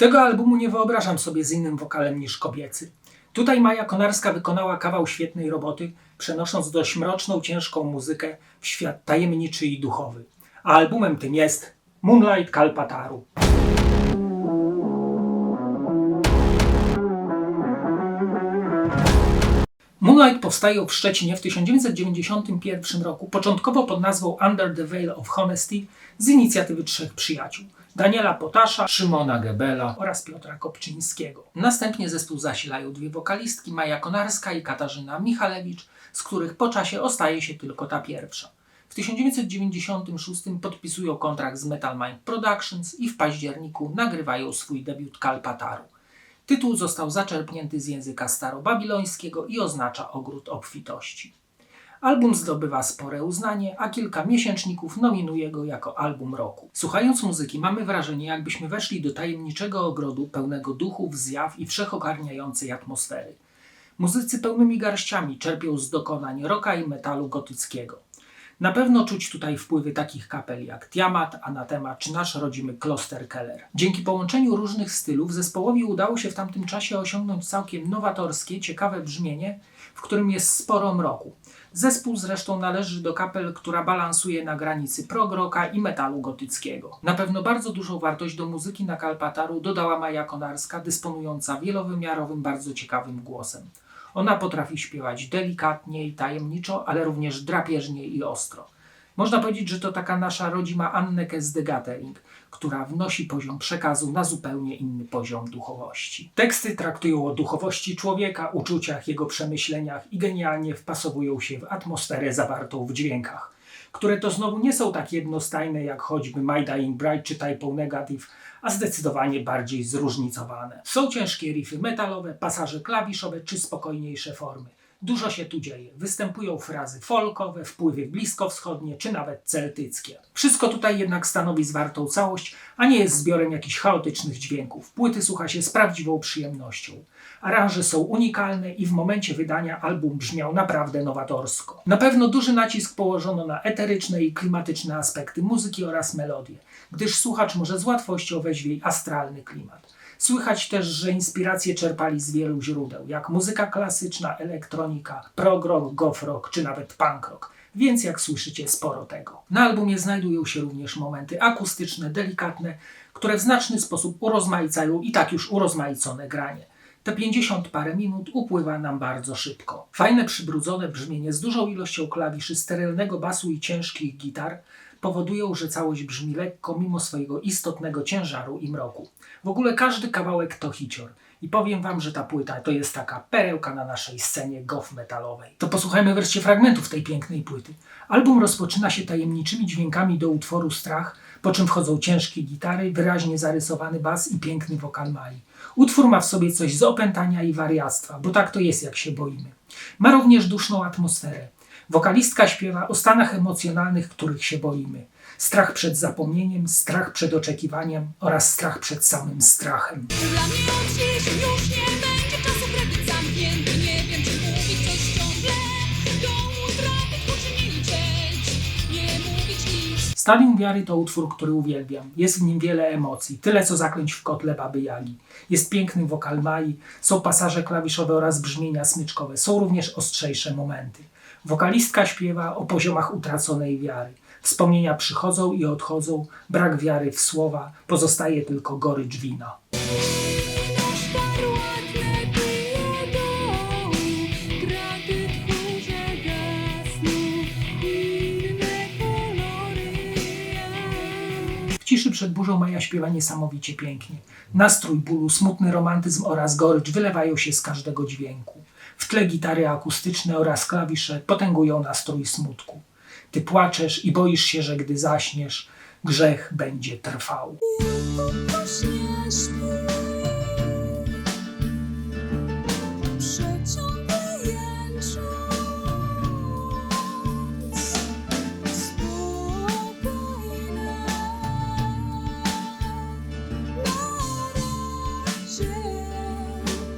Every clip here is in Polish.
Tego albumu nie wyobrażam sobie z innym wokalem niż kobiecy. Tutaj Maja Konarska wykonała kawał świetnej roboty, przenosząc dość mroczną, ciężką muzykę w świat tajemniczy i duchowy. A albumem tym jest Moonlight Kalpataru. Moonlight powstaje w Szczecinie w 1991 roku, początkowo pod nazwą Under the Veil of Honesty z inicjatywy trzech przyjaciół: Daniela Potasza, Szymona Gebela oraz Piotra Kopczyńskiego. Następnie zespół zasilają dwie wokalistki, Maja Konarska i Katarzyna Michalewicz, z których po czasie ostaje się tylko ta pierwsza. W 1996 podpisują kontrakt z Metal Mind Productions i w październiku nagrywają swój debiut Kalpataru. Tytuł został zaczerpnięty z języka starobabilońskiego i oznacza ogród obfitości. Album zdobywa spore uznanie, a kilka miesięczników nominuje go jako album roku. Słuchając muzyki mamy wrażenie, jakbyśmy weszli do tajemniczego ogrodu pełnego duchów, zjaw i wszechogarniającej atmosfery. Muzycy pełnymi garściami czerpią z dokonań rocka i metalu gotyckiego. Na pewno czuć tutaj wpływy takich kapel jak Tiamat, Anathema czy nasz rodzimy Klosterkeller. Dzięki połączeniu różnych stylów zespołowi udało się w tamtym czasie osiągnąć całkiem nowatorskie, ciekawe brzmienie, w którym jest sporo mroku. Zespół zresztą należy do kapel, która balansuje na granicy prog rocka i metalu gotyckiego. Na pewno bardzo dużą wartość do muzyki na Kalpataru dodała Maja Konarska, dysponująca wielowymiarowym, bardzo ciekawym głosem. Ona potrafi śpiewać delikatnie i tajemniczo, ale również drapieżnie i ostro. Można powiedzieć, że to taka nasza rodzima Anneke z The Gathering, która wnosi poziom przekazu na zupełnie inny poziom duchowości. Teksty traktują o duchowości człowieka, uczuciach, jego przemyśleniach i genialnie wpasowują się w atmosferę zawartą w dźwiękach, które to znowu nie są tak jednostajne jak choćby My Dying Bride czy Typo Negative, a zdecydowanie bardziej zróżnicowane. Są ciężkie riffy metalowe, pasaże klawiszowe czy spokojniejsze formy. Dużo się tu dzieje. Występują frazy folkowe, wpływy bliskowschodnie czy nawet celtyckie. Wszystko tutaj jednak stanowi zwartą całość, a nie jest zbiorem jakichś chaotycznych dźwięków. Płyty słucha się z prawdziwą przyjemnością. Aranże są unikalne i w momencie wydania album brzmiał naprawdę nowatorsko. Na pewno duży nacisk położono na eteryczne i klimatyczne aspekty muzyki oraz melodie, gdyż słuchacz może z łatwością wejść w jej astralny klimat. Słychać też, że inspiracje czerpali z wielu źródeł, jak muzyka klasyczna, elektronika, prog rock, goth rock czy nawet punk rock, więc jak słyszycie sporo tego. Na albumie znajdują się również momenty akustyczne, delikatne, które w znaczny sposób urozmaicają i tak już urozmaicone granie. Te 50 parę minut upływa nam bardzo szybko. Fajne, przybrudzone brzmienie z dużą ilością klawiszy, sterylnego basu i ciężkich gitar powodują, że całość brzmi lekko mimo swojego istotnego ciężaru i mroku. W ogóle każdy kawałek to hicior. I powiem wam, że ta płyta to jest taka perełka na naszej scenie goth metalowej. To posłuchajmy wreszcie fragmentów tej pięknej płyty. Album rozpoczyna się tajemniczymi dźwiękami do utworu Strach, po czym wchodzą ciężkie gitary, wyraźnie zarysowany bas i piękny wokal Mai. Utwór ma w sobie coś z opętania i wariactwa, bo tak to jest, jak się boimy. Ma również duszną atmosferę. Wokalistka śpiewa o stanach emocjonalnych, których się boimy. Strach przed zapomnieniem, strach przed oczekiwaniem oraz strach przed samym strachem. Dla mnie od dziś już nie będzie czasu kredyt zamknięty. Nie wiem, czy mówić coś ciągle, do utraty czy milczeć, nie mówić nic. Stadium Wiary to utwór, który uwielbiam. Jest w nim wiele emocji, tyle co zaklęć w kotle Baby Jagi. Jest piękny wokal Mai, są pasaże klawiszowe oraz brzmienia smyczkowe. Są również ostrzejsze momenty. Wokalistka śpiewa o poziomach utraconej wiary. Wspomnienia przychodzą i odchodzą, brak wiary w słowa, pozostaje tylko gorycz wina. W ciszy przed burzą Maja śpiewa niesamowicie pięknie. Nastrój bólu, smutny romantyzm oraz gorycz wylewają się z każdego dźwięku. W tle gitary akustyczne oraz klawisze potęgują nastrój smutku. Ty płaczesz i boisz się, że gdy zaśniesz, grzech będzie trwał.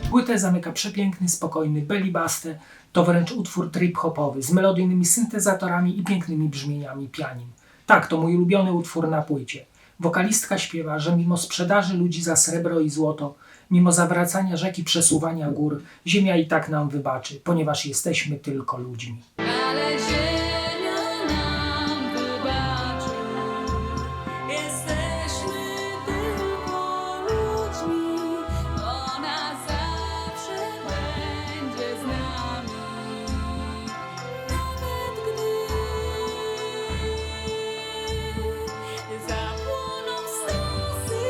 Płytę zamyka przepiękny, spokojny Belly-Buster, to wręcz utwór trip-hopowy z melodyjnymi syntezatorami i pięknymi brzmieniami pianin. Tak, to mój ulubiony utwór na płycie. Wokalistka śpiewa, że mimo sprzedaży ludzi za srebro i złoto, mimo zawracania rzek i przesuwania gór, ziemia i tak nam wybaczy, ponieważ jesteśmy tylko ludźmi. Ale ziemia nam wybaczy. Jesteśmy tylko ludźmi. Ona zawsze będzie z nami. Nawet gdy zapłoną stosy.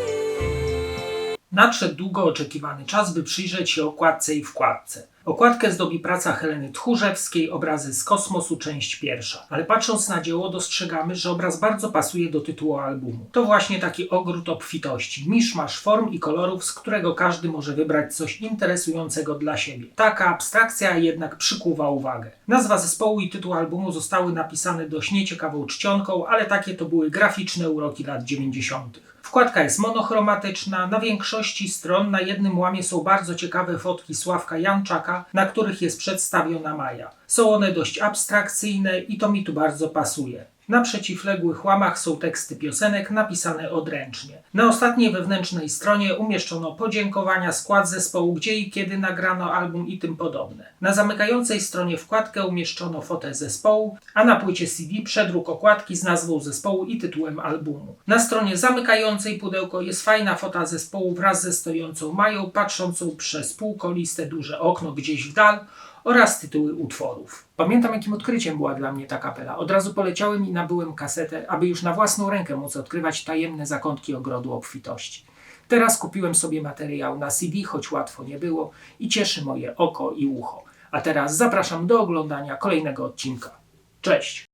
Nadszedł długo oczekiwany czas, by przyjrzeć się okładce i wkładce. Okładkę zdobi praca Heleny Tchórzewskiej, Obrazy z kosmosu, część pierwsza. Ale patrząc na dzieło, dostrzegamy, że obraz bardzo pasuje do tytułu albumu. To właśnie taki ogród obfitości, miszmasz form i kolorów, z którego każdy może wybrać coś interesującego dla siebie. Taka abstrakcja jednak przykuwa uwagę. Nazwa zespołu i tytuł albumu zostały napisane dość nieciekawą czcionką, ale takie to były graficzne uroki lat 90. Wkładka jest monochromatyczna, na większości stron na jednym łamie są bardzo ciekawe fotki Sławka Janczaka, na których jest przedstawiona Maja. Są one dość abstrakcyjne i to mi tu bardzo pasuje. Na przeciwległych łamach są teksty piosenek napisane odręcznie. Na ostatniej wewnętrznej stronie umieszczono podziękowania, skład zespołu, gdzie i kiedy nagrano album i tym podobne. Na zamykającej stronie wkładkę umieszczono fotę zespołu, a na płycie CD przedruk okładki z nazwą zespołu i tytułem albumu. Na stronie zamykającej pudełko jest fajna fota zespołu wraz ze stojącą Mają, patrzącą przez półkoliste duże okno gdzieś w dal, oraz tytuły utworów. Pamiętam, jakim odkryciem była dla mnie ta kapela. Od razu poleciałem i nabyłem kasetę, aby już na własną rękę móc odkrywać tajemne zakątki ogrodu obfitości. Teraz kupiłem sobie materiał na CD, choć łatwo nie było i cieszy moje oko i ucho. A teraz zapraszam do oglądania kolejnego odcinka. Cześć!